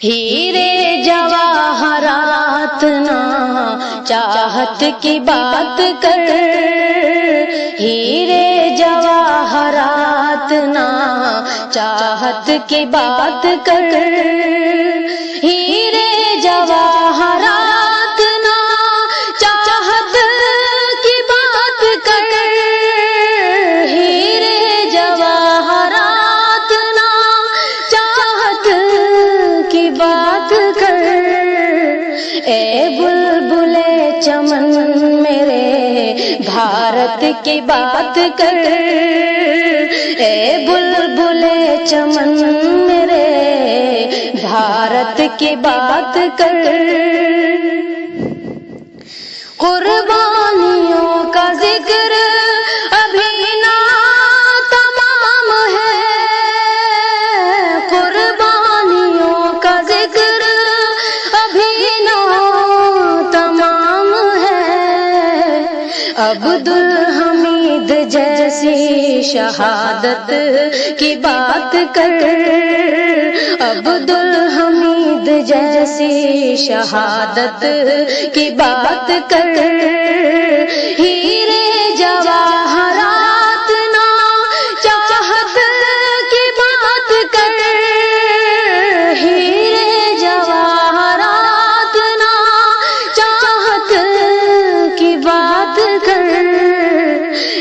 ہیرے جواہرات نہ چاہت کی بات کر، ہیرے جواہرات نہ چاہت کی بات کر، ہیرے جواہرات نہ چاہت کی بات کر، ہیرے جواہرات نہ چاہت کی بات کر، اے بلبل چمن میرے بھارت کی بات کر، اے بلبل چمن میرے بھارت کی بات کر، قربانیوں کا ذکر ابھی نہ تمام ہے، قربانیوں کا ذکر ابھی نہ تمام ہے، عبدالحمید جیسی شہادت کی بات کر، عبدالحمید جیسی شہادت کی بات کر، ہیرے جواہرات نہ چاہت کی بات کر، ہیرے جواہرات نہ چاہت کی بات کر،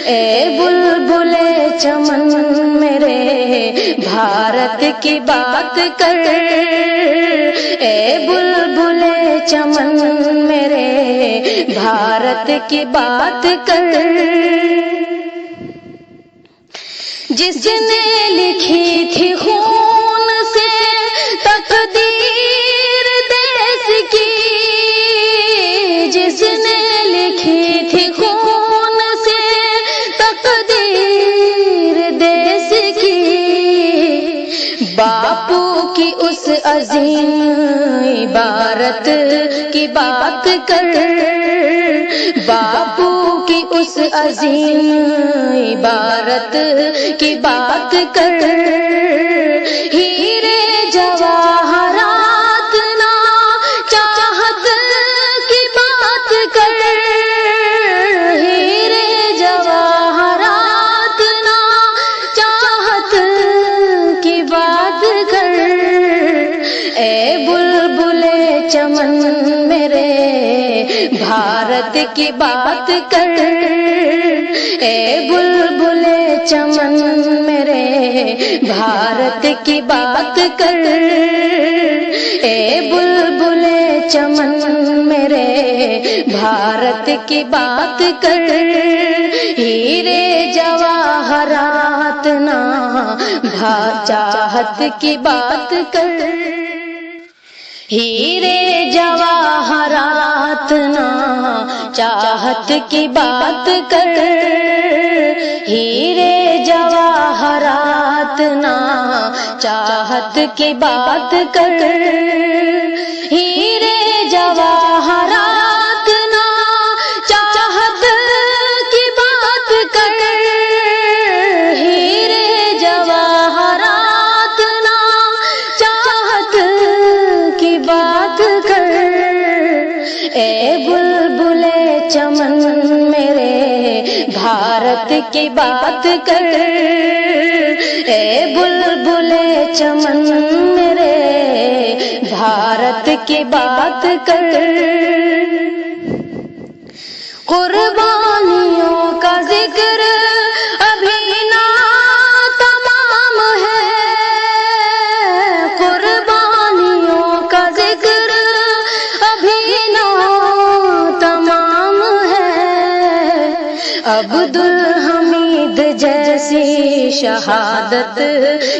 اے بلبل چمن میرے بھارت کی بات کر، اے بلبل چمن میرے بھارت کی بات کر، جس نے لکھی تھی خون سے تقدیر دیس کی، جس نے لکھی تھی خون سے تقدیر دیس کی، باپو کی اس عظیم عبارت کی بات کر، باپو کی اس عظیم عبارت کی بات کر، ہیرے جواہرات نہ چاہت کی بات کر، ہیرے جواہرات نہ چاہت کی بات کر، اے بلبل چمن میرے بھارت کی بات کر، اے بلبل چمن میرے بھارت کی بات کر، اے بلبل چمن میرے بھارت کی بات کر، ہیرے جواہرات نہ چاہت کی بات کر، ہیرے جواہرات نہ چاہت کی بات کر، ہیرے جواہرات نہ چاہت کی بات کر، ہیرے جواہرات نہ چاہت کی بات کر، ہیرے جواہرات نہ چاہت کی بات کر، اے بلبل چمن میرے بھارت کی بات کر، اے بلبل چمن میرے بھارت کی بات کر، قربانیوں کا ذکر ابھی نہ تمام ہے، قربانیوں کا ذکر ابھی نہ تمام ہے، عبدالحمید جیسی شہادت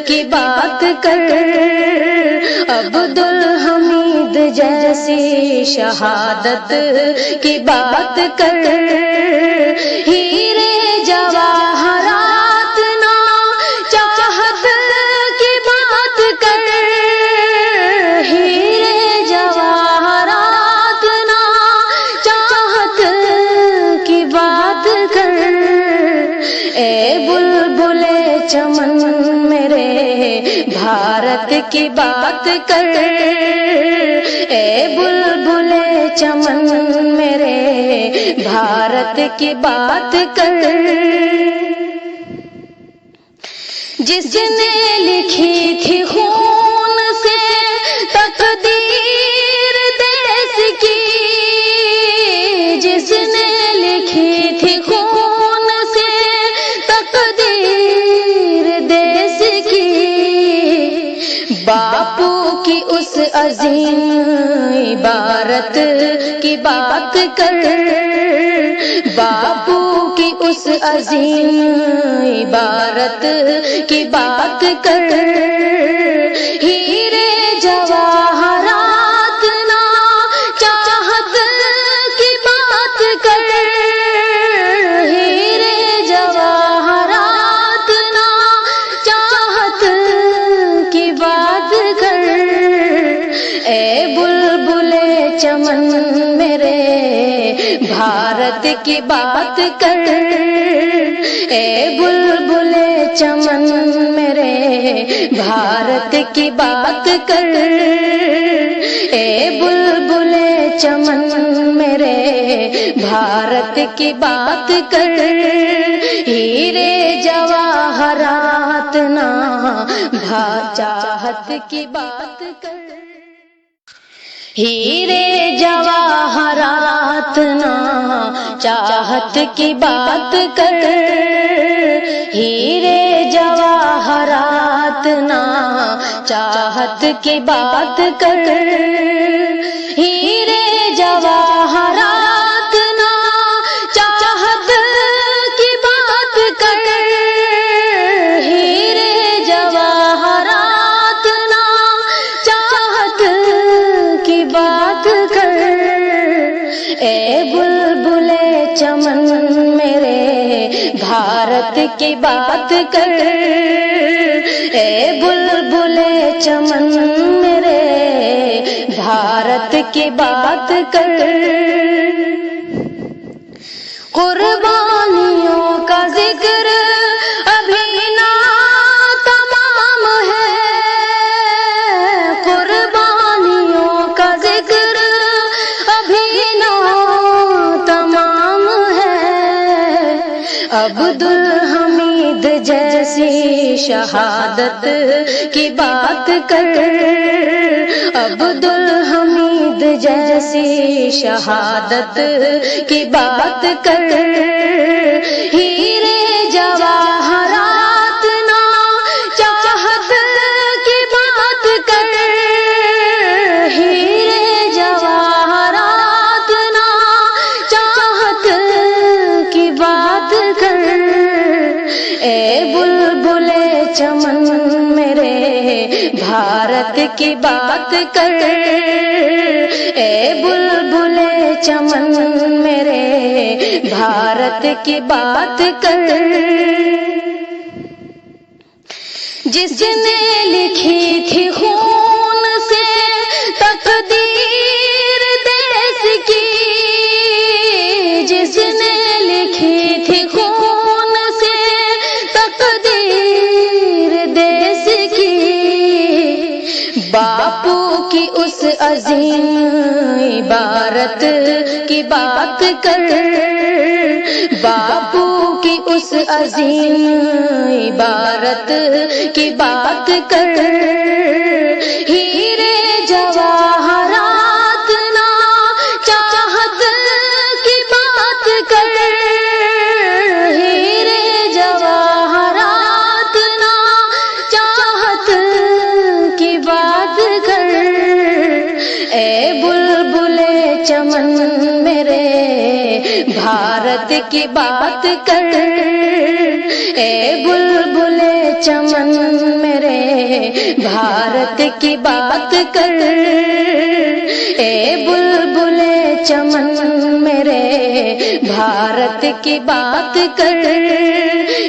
کی بات کر، عبدالحمید جیسی شہادت کی بات کر، ہیرے جواہرات نہ چاہت کی بات کر، ہیرے جواہرات نہ چاہت کی بات کر، اے بلبل چمن میرے بھارت کی بات کر، اے بلبل چمن میرے بھارت کی بات کر، جس نے لکھی تھی خون سے تقدیر دیس کی، جس نے لکھی تھی خون سے تقدیر دیس کی، باپو کی اس عظیم عبارت کی بات کر، باپو کی اس عظیم عبارت کی بات کر، ہیرے جواہرات نہ چاہت کی بات کر، ہیرے جواہرات نہ چاہت کی بات کر، اے بلبل چمن میرے بھارت کی بات کر، اے بلبل چمن میرے بھارت کی بات کر، اے بلبل چمن میرے بھارت کی بات کر، ہیرے جواہرات نہ چاہت کی بات کر، ہیرے جواہرات نہ چاہت کی بات کر، ہیرے جواہرات نہ چاہت کی بات کر، ہیرے جواہرات نہ چاہت کی بات کر، ہیرے جواہرات نہ چاہت کی بات کر، اے بلبل چمن میرے بھارت کی بات کر، اے بلبل چمن میرے بھارت کی بات کر، قربانیوں کا ذکر ابھی نہ تمام ہے، قربانیوں کا ذکر ابھی نہ تمام ہے، عبدالحمید جیسی شہادت کی بات کر، عبدالحمید جیسی شہادت کی بات کر، ہیرے جواہرات نہ چاہت کی بات کر، ہیرے جواہرات نہ چاہت کی بات کر، اے بلبل چمن میرے بھارت کی بات کر، اے بلبل چمن میرے بھارت کی بات کر، جس نے لکھی تھی خون سے تقدیر دیس کی، جس نے لکھی تھی خون سے تقدیر دیس کی، باپو کی اس عظیم عبارت کی بات کر، باپو کی اس عظیم عبارت کی بات کر، ہیرے جواہرات نہ چاہت کی بات کر، ہیرے جواہرات نہ چاہت کی بات کر، اے بلبل چمن میرے بھارت کی بات کر، اے بلبل چمن میرے بھارت کی بات کر، اے بلبل چمن میرے بھارت کی بات کر،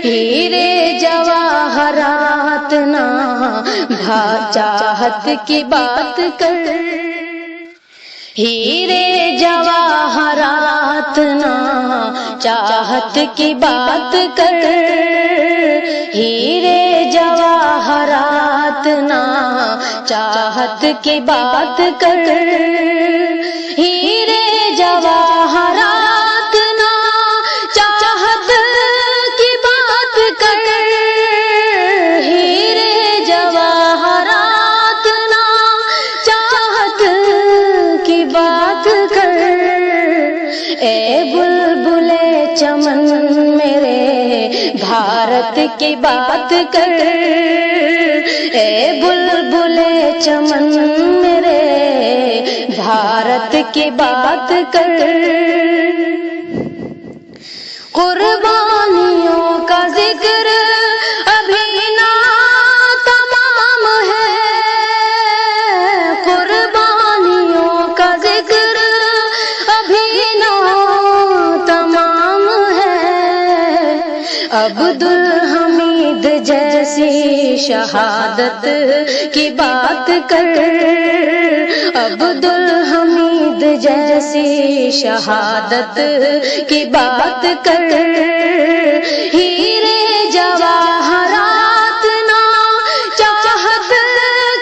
ہیرے جواہرات نہ چاہت کی بات کر، ہیرے جواہرات نہ چاہت کی بات کر، ہیرے جواہرات نہ چاہت کی بات کر، ہیرے جواہرات نا چاہت کی بات کر، ہیرے جواہرات نا چاہت کی بات کر، اے بلبل چمن میرے بھارت کی بات کر، اے بلبل چمن میرے بھارت کی بات کر، قربانیوں کا ذکر ابھی نہ تمام ہے، قربانیوں کا ذکر ابھی نہ تمام ہے، عبدالحمید جیسی شہادت کی بات کر، عبدالحمید جیسی شہادت کی بات کر، ہیرے جواہرات نا چاہت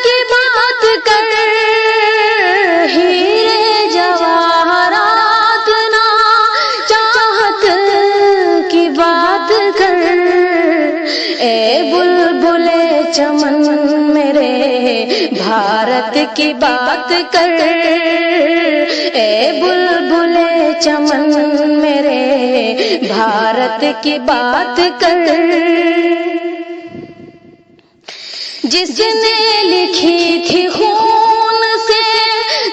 کی بات کر، ہیرے جواہرات نا چاہت کی بات کر، اے بلبل چمن میرے بھارت کی بات کر، اے بلبل چمن میرے بھارت کی بات کر، جس نے لکھی تھی خون سے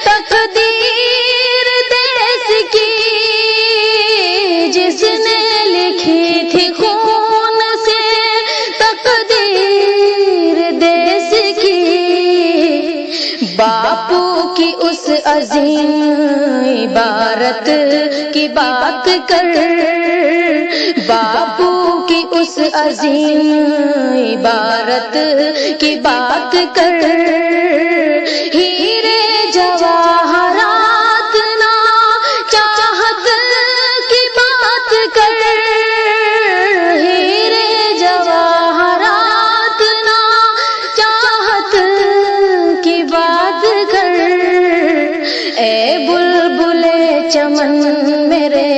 تقدیر دیس کی، جس نے لکھی تھی خون سے تقدیر دیس کی، باپو کی اس عظیم عبارت کی بات کر، باپو کی اس عظیم عبارت کی بات کر، ہیرے جواہرات نا چاہت کی بات کر، ہیرے جواہرات نا چاہت کی بات کر، اے بلبل چمن میرے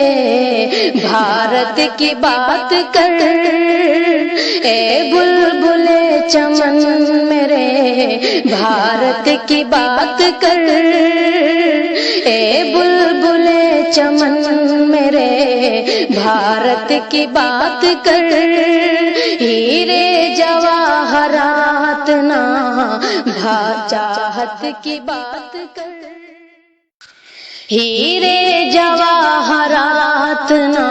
بھارت کی بات کر، اے بلبل چمن میرے بھارت کی بات کر، اے بلبل چمن میرے بھارت کی بات کر، ہیرے جواہرات نا چاہت کی بات کر، ہیرے جواہرات نا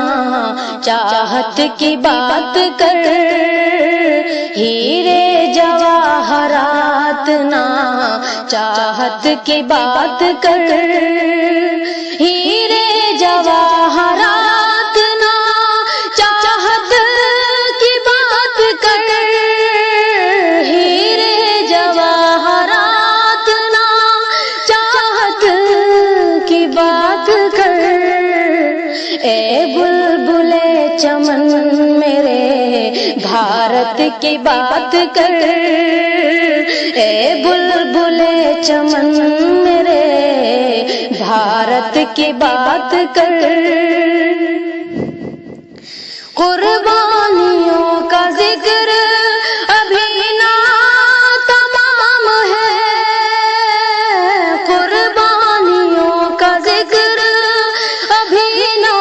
چاہت کی بات کر، ہیرے جواہرات نا چاہت کی بات کر، ہیرے جواہرات نا چاہت کی بات کر، ہیرے جواہرات نا چاہت کی بات کر، اے بلبل چمن میرے بھارت کی بات کر، اے بلبل چمن میرے بھارت کی بات کر، قربانیوں کا ذکر ابھی نہ تمام ہے، قربانیوں کا ذکر ابھی نہ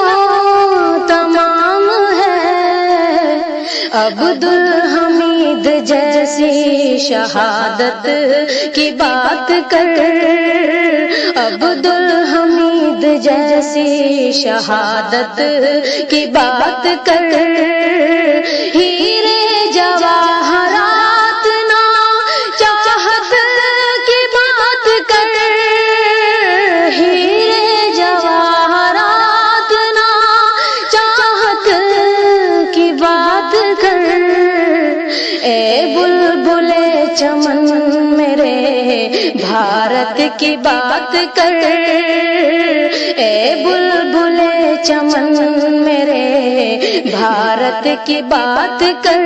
تمام ہے، عبدالحمید جیسی شہادت کی بات کر، عبدالحمید جیسی شہادت کی بات کر، ہیرے جواہرات نا چاہت کی بات کر، ہیرے جواہرات نا چاہت کی بات کر، اے بلبل چمن میرے بھارت کی بات کر، اے بلبل چمن میرے بھارت کی بات کر،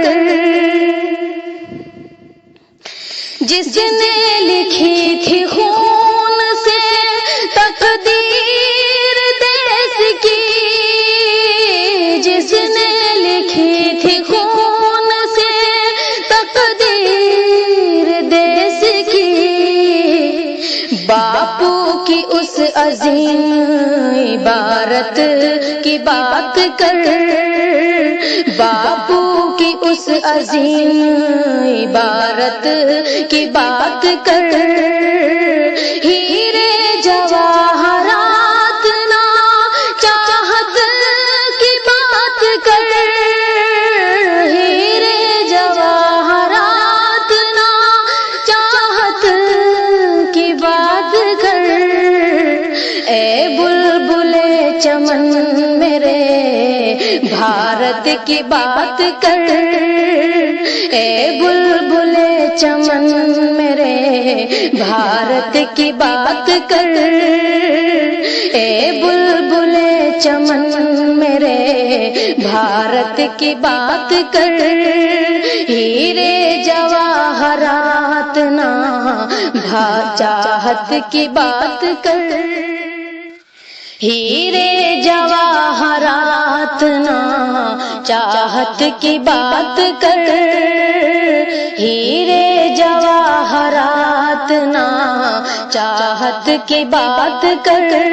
جس نے لکھی تھی خون سے تقدیر دیس کی، جس نے لکھی تھی خون سے تقدیر دیس کی، باپو کی اس عظیم عبارت کی بات کر، باپو کی اس عظیم عبارت کی بات کر، ہیرے جواہرات نہ چاہت کی بات کر، ہیرے جواہرات نہ چاہت کی بات کر، اے بلبل چمن میرے بھارت کی بات کر، اے بلبل چمن میرے بھارت کی بات کر، اے بلبل چمن میرے بھارت کی بات کر، ہیرے جواہرات نہ چاہت کی بات کر، ہیرے جواہرات نہ چاہت کی بات کر، ہیرے جواہرات نہ چاہت کی بات کر،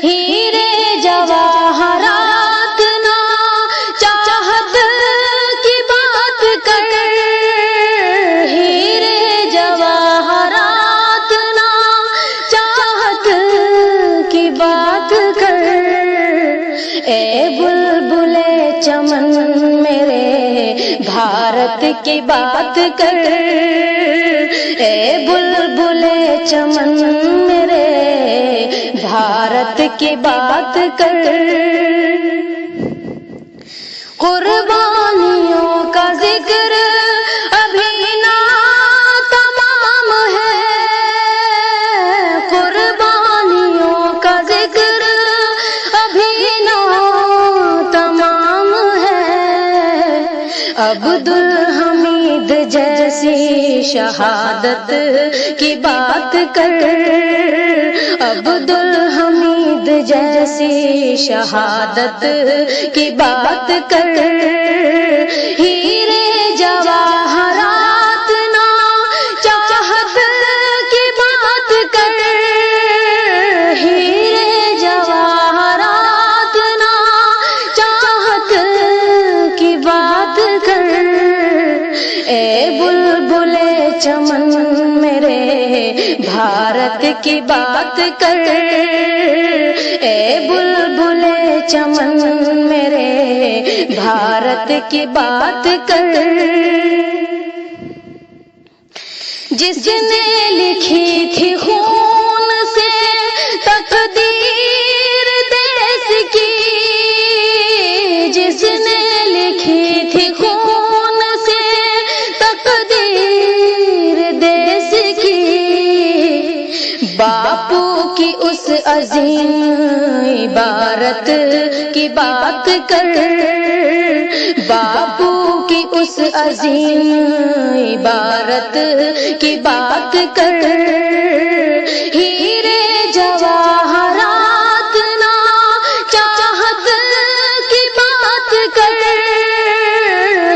ہیرے جواہرات نہ چاہت کی بات کر، ہیرے جواہرات نہ چاہت کی بات کر، اے بلبل چمن میرے بھارت کی بات کر، اے بلبل چمن میرے بھارت کی بات کر، قربانیوں کا ذکر ابھی نہ تمام ہے، قربانیوں کا ذکر ابھی نہ تمام ہے، عبدالحمید جیسی شہادت کی بات کر، عبدالحمید جیسی شہادت کی بات کر، ہیرے جواہرات نہ چاہت کی بات کر، ہیرے جواہرات نہ چاہت کی بات کر، اے بلبل چمن میرے بھارت کی بات کر، اے بلبل چمن میرے بھارت کی بات کر، جس نے لکھی تھی خون سے تقدیر دیس کی، جس نے لکھی تھی خون سے تقدیر دیس کی، باپو کی اس عظیم عبارت کی بات کر، باپو کی اس عظیم عبارت کی بات کر، ہیرے جواہرات نہ چاہت کی بات کر،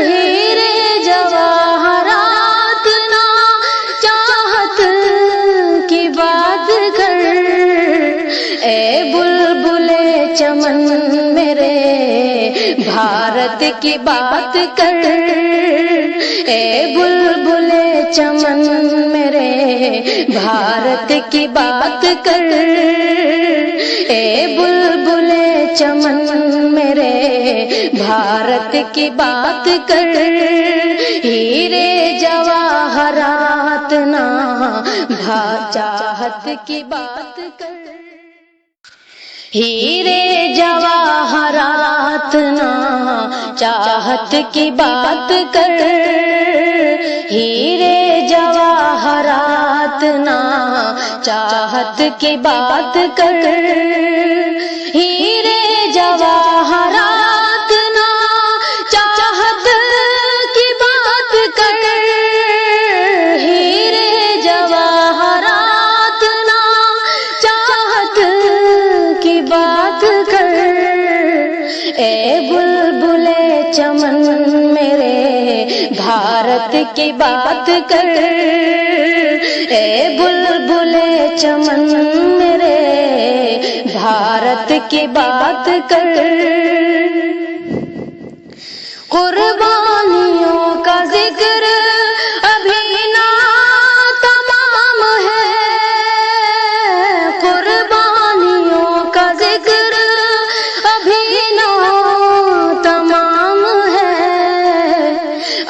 ہیرے جواہرات نہ چاہت کی بات کر، اے بلبل چمن میرے بھارت کی بات کر، اے بلبل چمن میرے بھارت کی بات کر، اے بلبل چمن میرے بھارت کی بات کر، ہیرے جواہرات نہ چاہت کی بات کر، ہیرے جواہرات نہ چاہت کی بات کر، ہیرے جواہرات نہ چاہت کی بات کر، ہیرے جواہرات نہ چاہت کی بات کر، کی بات کر، اے بلبل چمن میرے بھارت کی بات کر۔ قربانیوں کا ذکر ابھی نہ تمام ہے، قربانیوں کا ذکر ابھی نہ تمام ہے۔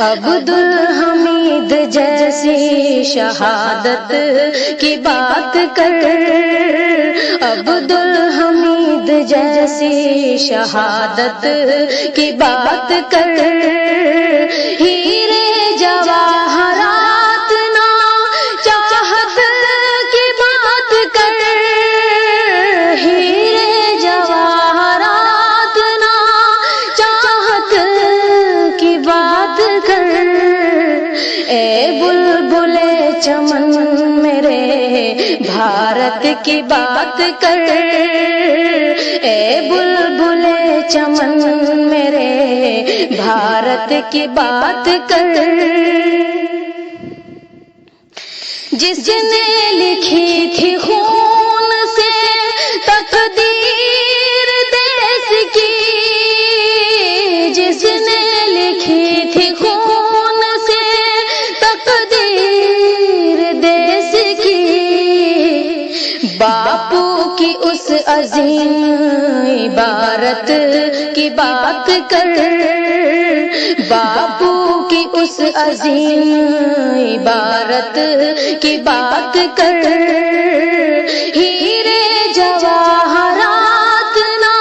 عبدالحمید جیسی شہادت کی بات کر، عبدالحمید جیسی شہادت کی بات کر۔ ہیرے جواہرات نہ چاہت کی بات کر، ہیرے جواہرات نہ چاہت کی بات کر۔ اے بلبل چمن میرے بھارت کی بات کر، اے بلبل چمن میرے بھارت کی بات کر۔ جس نے لکھی تھی خون سے تقدیر دیس کی، جس نے لکھی تھی خون سے تقدیر دیس کی، باپو کی اس عظیم عبارت کی بات کر، باپو کی اس عظیم عبارت کی بات کر۔ ہیرے جواہرات نہ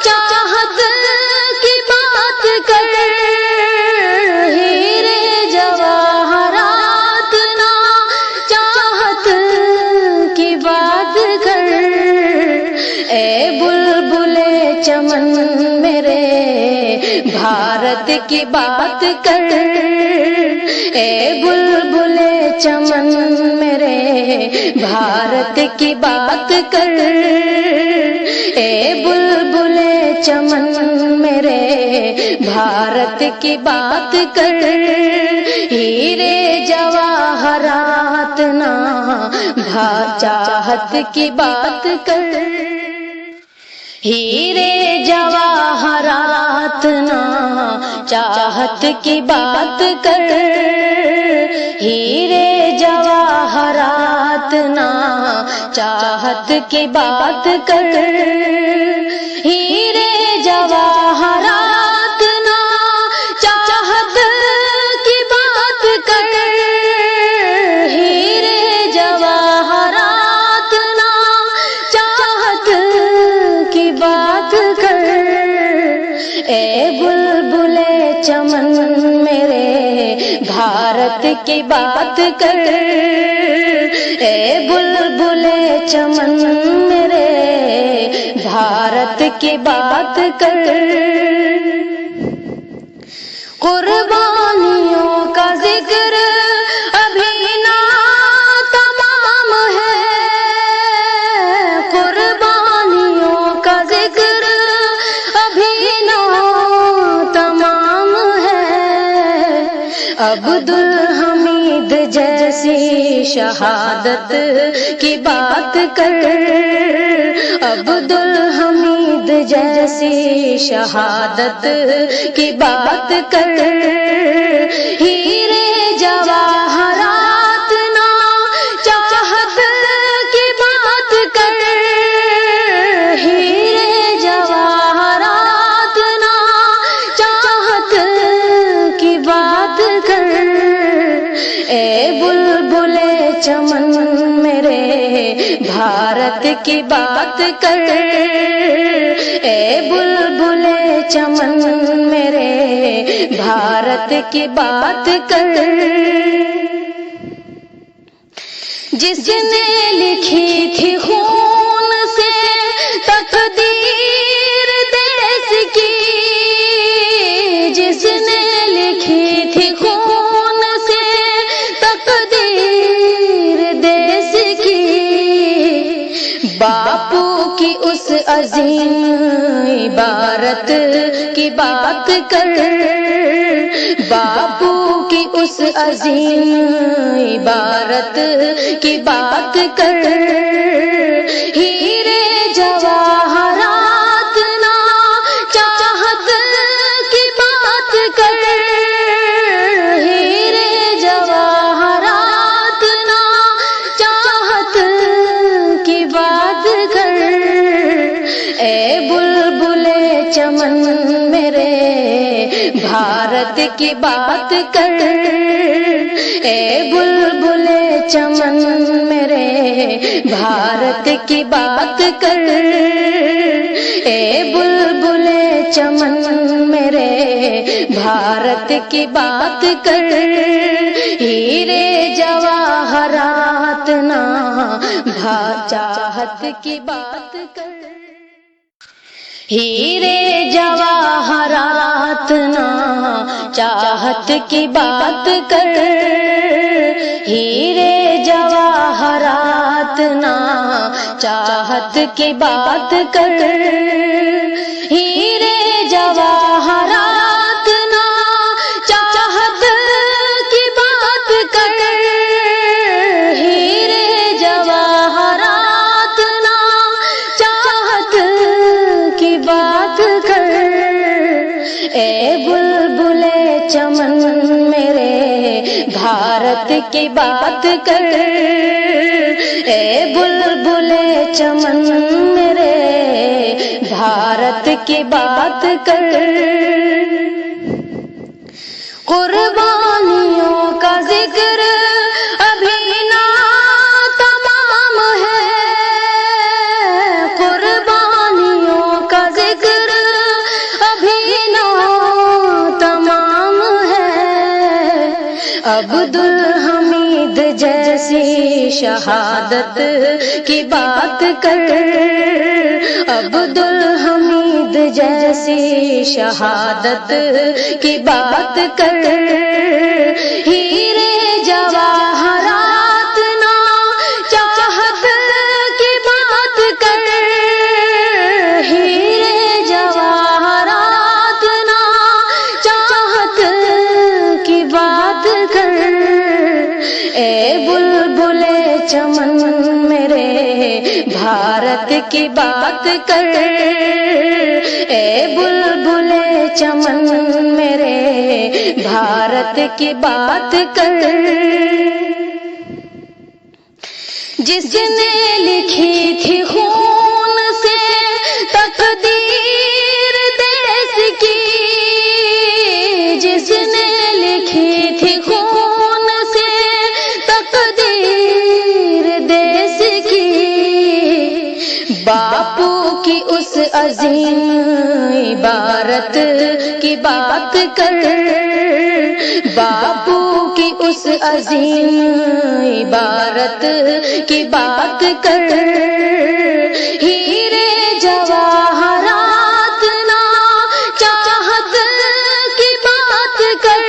چاہت کی بات کر، ہیرے جواہرات نہ چاہت کی بات کر۔ اے بلبل چمن میرے بھارت کی بات کر، اے بلبل چمن میرے بھارت کی بات کر، اے بلبل چمن میرے بھارت کی بات کر۔ ہیرے جواہرات نہ چاہت کی بات کر، ہیرے جواہرات نہ چاہت کی بات کر، ہیرے جواہرات نہ چاہت کی بات کر، ہیرے جواہرات نہ چاہت کی بات کر، ہیرے جواہرات نہ چاہت کی بات کر۔ اے بلبل چمن میرے بھارت کی بات کر، اے بلبل چمن میرے بھارت کی بات کر۔ قربانیوں کا ذکر ابھی نہ تمام ہے، قربانیوں کا ذکر ابھی نہ تمام ہے۔ عبدالحمید جیسی شہادت کی بات کر، عبدالحمید جیسی شہادت کی بات کر۔ ہیرے جواہرات نہ چاہت کی بات کر، ہیرے جواہرات نہ چاہت کی بات کر۔ اے بلبل چمن میرے بھارت کی بات کر، اے بلبل چمن میرے بھارت کی بات کر۔ جس نے لکھی تھی خون سے تقدیر دیس کی، جس نے لکھی تھی خون سے تقدیر دیس کی، باپو کی اس عظیم عبارت کی بات کر، باپو کی اس عظیم عبارت کی بات کر، ہیرے جواہرات نا چاہت کی بات کر، ہیرے جواہرات نا چاہت کی بات کر، اے بلبل چمن میرے بھارت کی بات کر، اے بلبل چمن میرے بھارت کی بات کر، اے بلبل چمن میرے بھارت کی بات کر، ہیرے جواہرات نا چاہت کی بات کر، ہیرے جواہرات نا چاہت کی بات کر، ہیرے جواہرات نا چاہت کی بات کر، ہیرے جواہرات نا چاہت کی بات کر، ہیرے جواہرات نا چاہت کی بات کر، اے بلبل چمن میرے بھارت کی بات کر، اے بلبل چمن میرے بھارت کی بات کر، قربانیوں کا ذکر ابھی نہ تمام ہے، قربانیوں کا ذکر ابھی نہ تمام ہے، عبدالحمید جیسی شہادت کی بات کر، عبدالحمید جیسی شہادت کی بات کر، ہیرے جواہرات نا چاہت کی بات کر، ہیرے جواہرات نا چاہت کی بات کر، اے بلبل چمن میرے بھارت کی بات کر، اے بلبل چمن میرے بھارت کی بات کر، جس نے لکھی تھی خون سے تقدیر دیس کی، جس نے لکھی تھی خون سے تقدیر دیس کی، باپو کی اس عظیم عبارت کی بات کر، باپو کی اس عظیم عبارت کی بات کر، ہیرے جواہرات نا چاہت کی بات کر،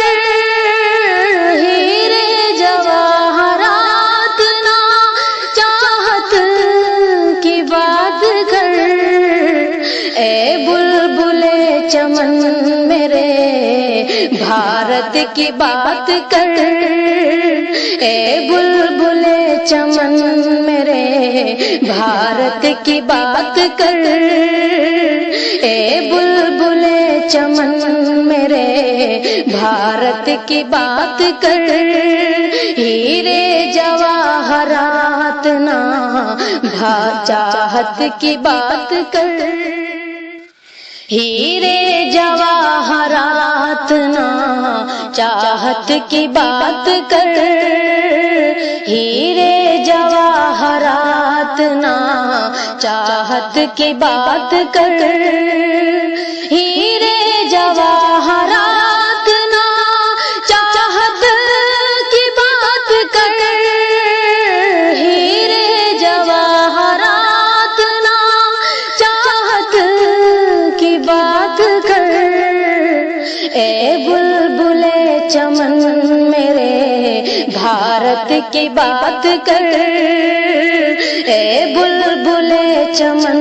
ہیرے جواہرات نا چاہت کی بات کر، اے بلبل چمن میرے بھارت کی بات کر، اے بلبل چمن میرے بھارت کی بات کر، اے بلبل چمن میرے بھارت کی بات کر، ہیرے جواہرات نا چاہت کی بات کر، ہیرے جواہرات نا چاہت کی بات کر، ہیرے جواہرات نا چاہت کی بات کر، ہیرے جواہرات نا چاہت کی بات کر، ہیرے جواہرات نا چاہت کی بات کر، اے بلبل چمن میرے بھارت کی بات کر، اے بلبل چمن